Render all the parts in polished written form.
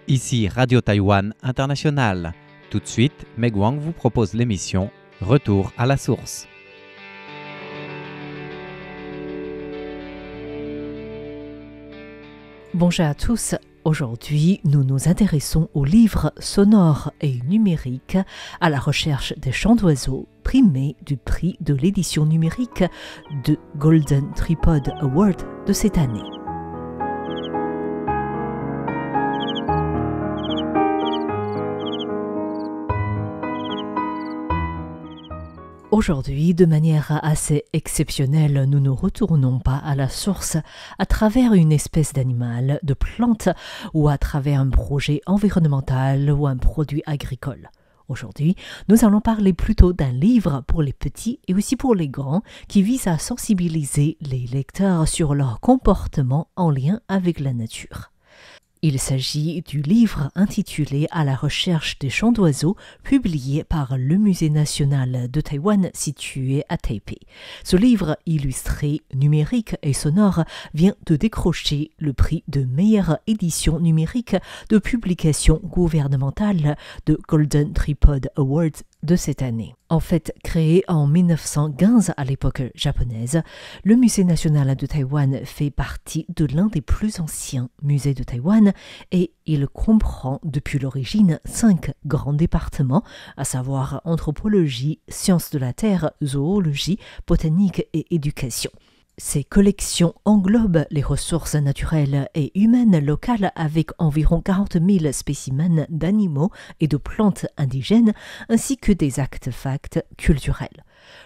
Ici Radio Taïwan International. Tout de suite, Meg Wang vous propose l'émission Retour à la source. Bonjour à tous. Aujourd'hui, nous nous intéressons aux livres sonores et numériques à la recherche des chants d'oiseaux primés du prix de l'édition numérique de Golden Tripod Award de cette année. Aujourd'hui, de manière assez exceptionnelle, nous ne retournons pas à la source à travers une espèce d'animal, de plante ou à travers un projet environnemental ou un produit agricole. Aujourd'hui, nous allons parler plutôt d'un livre pour les petits et aussi pour les grands qui vise à sensibiliser les lecteurs sur leur comportement en lien avec la nature. Il s'agit du livre intitulé « À la recherche des chants d'oiseaux » publié par le Musée national de Taïwan situé à Taipei. Ce livre illustré, numérique et sonore vient de décrocher le prix de meilleure édition numérique de publication gouvernementale de Golden Tripod Award de cette année. En fait, créé en 1915 à l'époque japonaise, le Musée national de Taïwan fait partie de l'un des plus anciens musées de Taïwan et il comprend depuis l'origine 5 grands départements, à savoir anthropologie, sciences de la terre, zoologie, botanique et éducation. Ces collections englobent les ressources naturelles et humaines locales avec environ 40 000 spécimens d'animaux et de plantes indigènes ainsi que des artefacts culturels.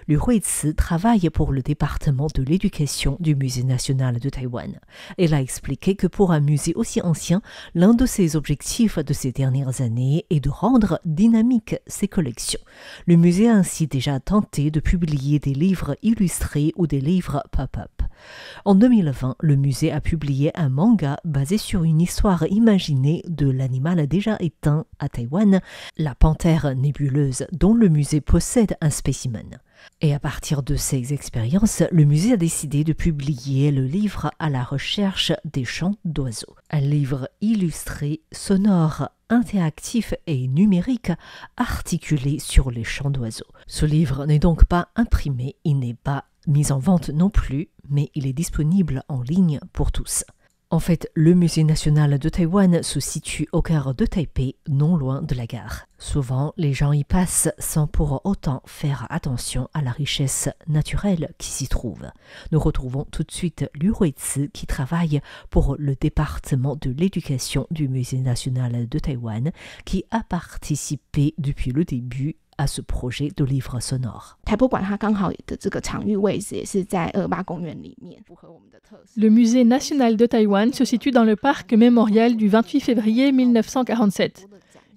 Liu Huizi travaille pour le département de l'éducation du Musée national de Taïwan. Elle a expliqué que pour un musée aussi ancien, l'un de ses objectifs de ces dernières années est de rendre dynamiques ses collections. Le musée a ainsi déjà tenté de publier des livres illustrés ou des livres pop-up. En 2020, le musée a publié un manga basé sur une histoire imaginée de l'animal déjà éteint à Taïwan, la panthère nébuleuse, dont le musée possède un spécimen. Et à partir de ces expériences, le musée a décidé de publier le livre « À la recherche des chants d'oiseaux ». Un livre illustré, sonore, interactif et numérique articulé sur les chants d'oiseaux. Ce livre n'est donc pas imprimé, il n'est pas mis en vente non plus, mais il est disponible en ligne pour tous. En fait, le Musée national de Taïwan se situe au cœur de Taipei, non loin de la gare. Souvent, les gens y passent sans pour autant faire attention à la richesse naturelle qui s'y trouve. Nous retrouvons tout de suite Liu Huizi qui travaille pour le département de l'éducation du Musée national de Taïwan, qui a participé depuis le début à ce projet de livre sonore. Le musée national de Taïwan se situe dans le parc mémorial du 28 février 1947.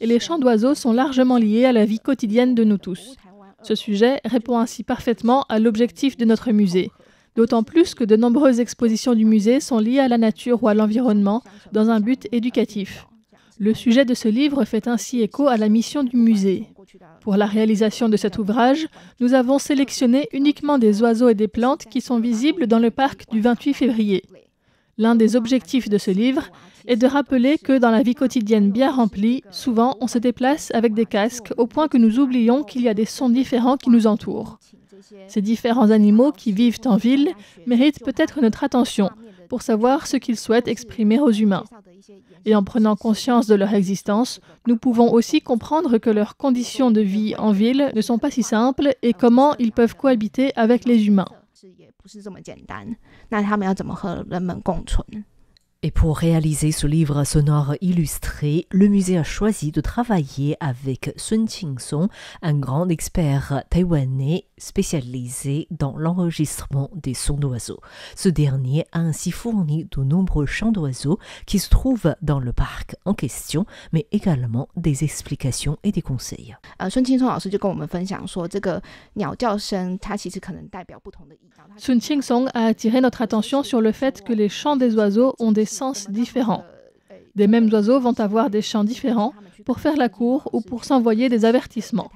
Et les chants d'oiseaux sont largement liés à la vie quotidienne de nous tous. Ce sujet répond ainsi parfaitement à l'objectif de notre musée. D'autant plus que de nombreuses expositions du musée sont liées à la nature ou à l'environnement dans un but éducatif. Le sujet de ce livre fait ainsi écho à la mission du musée. Pour la réalisation de cet ouvrage, nous avons sélectionné uniquement des oiseaux et des plantes qui sont visibles dans le parc du 28 février. L'un des objectifs de ce livre est de rappeler que dans la vie quotidienne bien remplie, souvent on se déplace avec des casques au point que nous oublions qu'il y a des sons différents qui nous entourent. Ces différents animaux qui vivent en ville méritent peut-être notre attention pour savoir ce qu'ils souhaitent exprimer aux humains. Et en prenant conscience de leur existence, nous pouvons aussi comprendre que leurs conditions de vie en ville ne sont pas si simples et comment ils peuvent cohabiter avec les humains. Et pour réaliser ce livre sonore illustré, le musée a choisi de travailler avec Sun Qing-song, un grand expert taïwanais spécialisé dans l'enregistrement des sons d'oiseaux. Ce dernier a ainsi fourni de nombreux chants d'oiseaux qui se trouvent dans le parc en question, mais également des explications et des conseils. Sun Qing-song a attiré notre attention sur le fait que les chants des oiseaux ont des sens différents. Des mêmes oiseaux vont avoir des chants différents pour faire la cour ou pour s'envoyer des avertissements.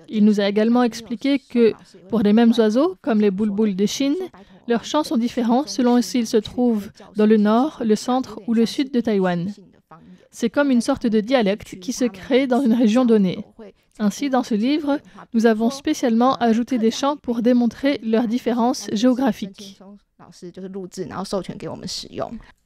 Il nous a également expliqué que, pour les mêmes oiseaux, comme les bulbuls de Chine, leurs chants sont différents selon s'ils se trouvent dans le nord, le centre ou le sud de Taïwan. C'est comme une sorte de dialecte qui se crée dans une région donnée. Ainsi, dans ce livre, nous avons spécialement ajouté des chants pour démontrer leurs différences géographiques.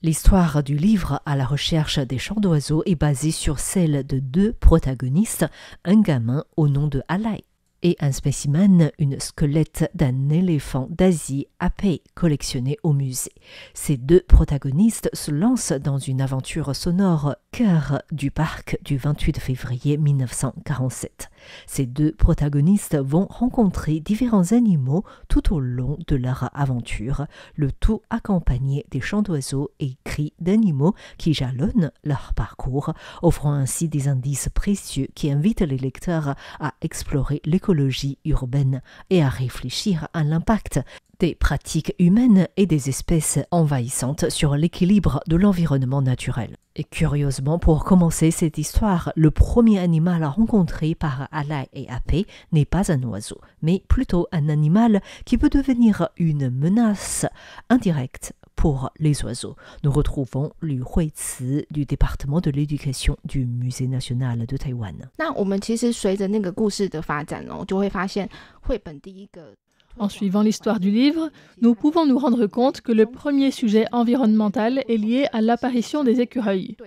L'histoire du livre à la recherche des chants d'oiseaux est basée sur celle de deux protagonistes, un gamin au nom de Alai et un spécimen, une squelette d'un éléphant d'Asie Apei collectionné au musée. Ces deux protagonistes se lancent dans une aventure sonore cœur du parc du 28 février 1947. Ces deux protagonistes vont rencontrer différents animaux tout au long de leur aventure, le tout accompagné des chants d'oiseaux et cris d'animaux qui jalonnent leur parcours, offrant ainsi des indices précieux qui invitent les lecteurs à explorer l'écologie urbaine et à réfléchir à l'impact des pratiques humaines et des espèces envahissantes sur l'équilibre de l'environnement naturel. Et curieusement, pour commencer cette histoire, le premier animal rencontré par Alai et Apei n'est pas un oiseau, mais plutôt un animal qui peut devenir une menace indirecte pour les oiseaux. Nous retrouvons Lu Huici du département de l'éducation du Musée national de Taïwan. En suivant l'histoire du livre, nous pouvons nous rendre compte que le premier sujet environnemental est lié à l'apparition des écureuils.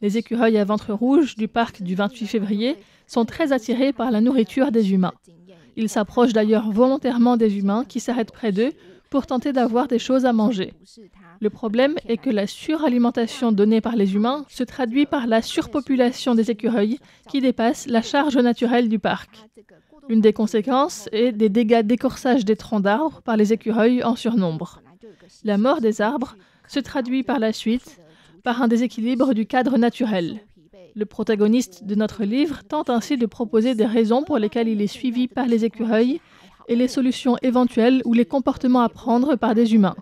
Les écureuils à ventre rouge du parc du 28 février sont très attirés par la nourriture des humains. Ils s'approchent d'ailleurs volontairement des humains qui s'arrêtent près d'eux pour tenter d'avoir des choses à manger. Le problème est que la suralimentation donnée par les humains se traduit par la surpopulation des écureuils qui dépasse la charge naturelle du parc. L'une des conséquences est des dégâts d'écorçage des troncs d'arbres par les écureuils en surnombre. La mort des arbres se traduit par la suite par un déséquilibre du cadre naturel. Le protagoniste de notre livre tente ainsi de proposer des raisons pour lesquelles il est suivi par les écureuils et les solutions éventuelles ou les comportements à prendre par des humains.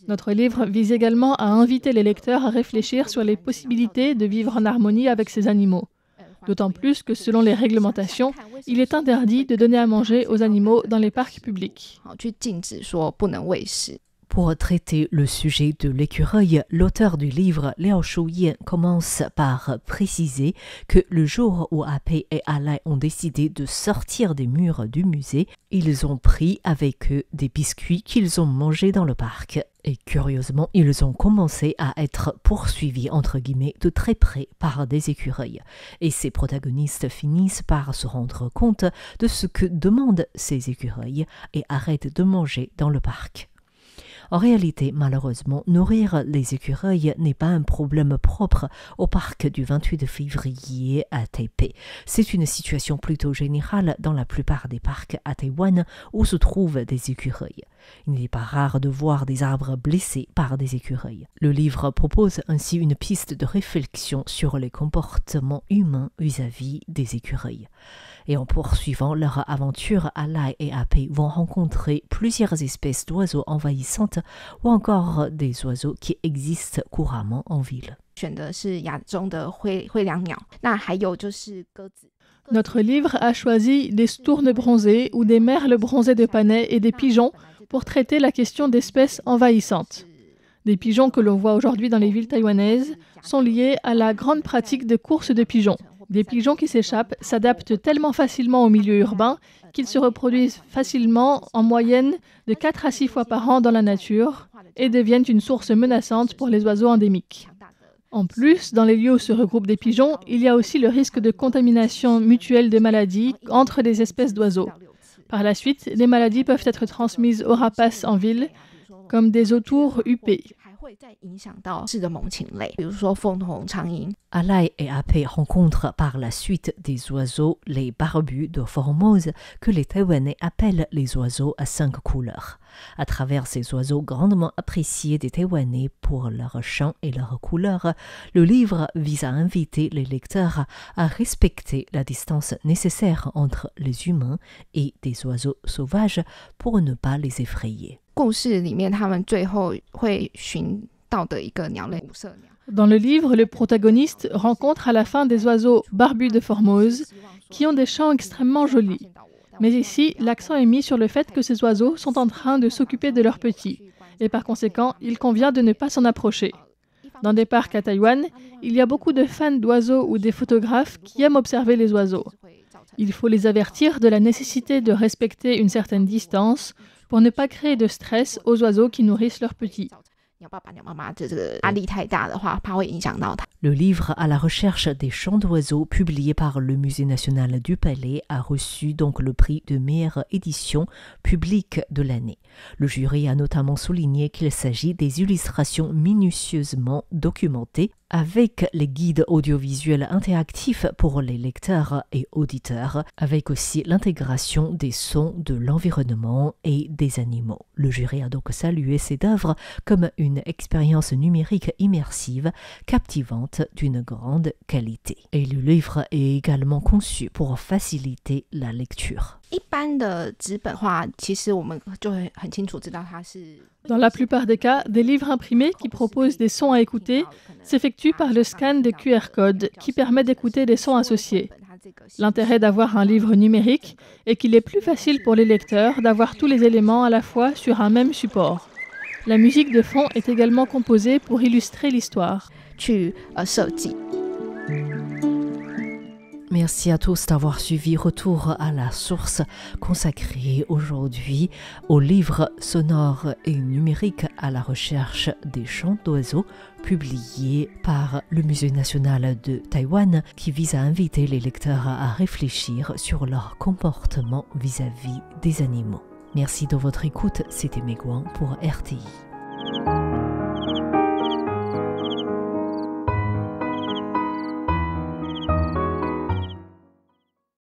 Notre livre vise également à inviter les lecteurs à réfléchir sur les possibilités de vivre en harmonie avec ces animaux. D'autant plus que selon les réglementations, il est interdit de donner à manger aux animaux dans les parcs publics. Pour traiter le sujet de l'écureuil, l'auteur du livre, Liao Shuyan, commence par préciser que le jour où Apei et Alai ont décidé de sortir des murs du musée, ils ont pris avec eux des biscuits qu'ils ont mangés dans le parc. Et curieusement, ils ont commencé à être poursuivis, entre guillemets, de très près par des écureuils. Et ces protagonistes finissent par se rendre compte de ce que demandent ces écureuils et arrêtent de manger dans le parc. En réalité, malheureusement, nourrir les écureuils n'est pas un problème propre au parc du 28 février à Taipei. C'est une situation plutôt générale dans la plupart des parcs à Taïwan où se trouvent des écureuils. Il n'est pas rare de voir des arbres blessés par des écureuils. Le livre propose ainsi une piste de réflexion sur les comportements humains vis-à-vis des écureuils. Et en poursuivant leur aventure, Alai et Apei vont rencontrer plusieurs espèces d'oiseaux envahissantes ou encore des oiseaux qui existent couramment en ville. Notre livre a choisi des stournes bronzées ou des merles bronzés de Panay et des pigeons pour traiter la question d'espèces envahissantes. Des pigeons que l'on voit aujourd'hui dans les villes taïwanaises sont liés à la grande pratique de course de pigeons. Des pigeons qui s'échappent s'adaptent tellement facilement au milieu urbain qu'ils se reproduisent facilement, en moyenne de 4 à 6 fois par an dans la nature, et deviennent une source menaçante pour les oiseaux endémiques. En plus, dans les lieux où se regroupent des pigeons, il y a aussi le risque de contamination mutuelle de maladies entre les espèces d'oiseaux. Par la suite, les maladies peuvent être transmises aux rapaces en ville, comme des autours huppés. Alai et Apei rencontrent par la suite des oiseaux, les barbus de Formose, que les Taïwanais appellent les oiseaux à 5 couleurs. À travers ces oiseaux grandement appréciés des Taïwanais pour leur chant et leurs couleurs, le livre vise à inviter les lecteurs à respecter la distance nécessaire entre les humains et des oiseaux sauvages pour ne pas les effrayer. Dans le livre, le protagoniste rencontre à la fin des oiseaux barbus de Formose qui ont des chants extrêmement jolis. Mais ici, l'accent est mis sur le fait que ces oiseaux sont en train de s'occuper de leurs petits et par conséquent, il convient de ne pas s'en approcher. Dans des parcs à Taïwan, il y a beaucoup de fans d'oiseaux ou des photographes qui aiment observer les oiseaux. Il faut les avertir de la nécessité de respecter une certaine distance pour ne pas créer de stress aux oiseaux qui nourrissent leurs petits. Le livre À la recherche des chants d'oiseaux, publié par le Musée national du Palais, a reçu donc le prix de meilleure édition publique de l'année. Le jury a notamment souligné qu'il s'agit des illustrations minutieusement documentées avec les guides audiovisuels interactifs pour les lecteurs et auditeurs, avec aussi l'intégration des sons de l'environnement et des animaux. Le jury a donc salué cette œuvre comme une expérience numérique immersive, captivante, d'une grande qualité. Et le livre est également conçu pour faciliter la lecture. Dans la plupart des cas, des livres imprimés qui proposent des sons à écouter s'effectuent par le scan des QR codes qui permet d'écouter des sons associés. L'intérêt d'avoir un livre numérique est qu'il est plus facile pour les lecteurs d'avoir tous les éléments à la fois sur un même support. La musique de fond est également composée pour illustrer l'histoire. Merci à tous d'avoir suivi Retour à la source, consacré aujourd'hui au livre sonore et numérique à la recherche des chants d'oiseaux, publié par le Musée national de Taïwan, qui vise à inviter les lecteurs à réfléchir sur leur comportement vis-à-vis des animaux. Merci de votre écoute, c'était Meg Wang pour RTI.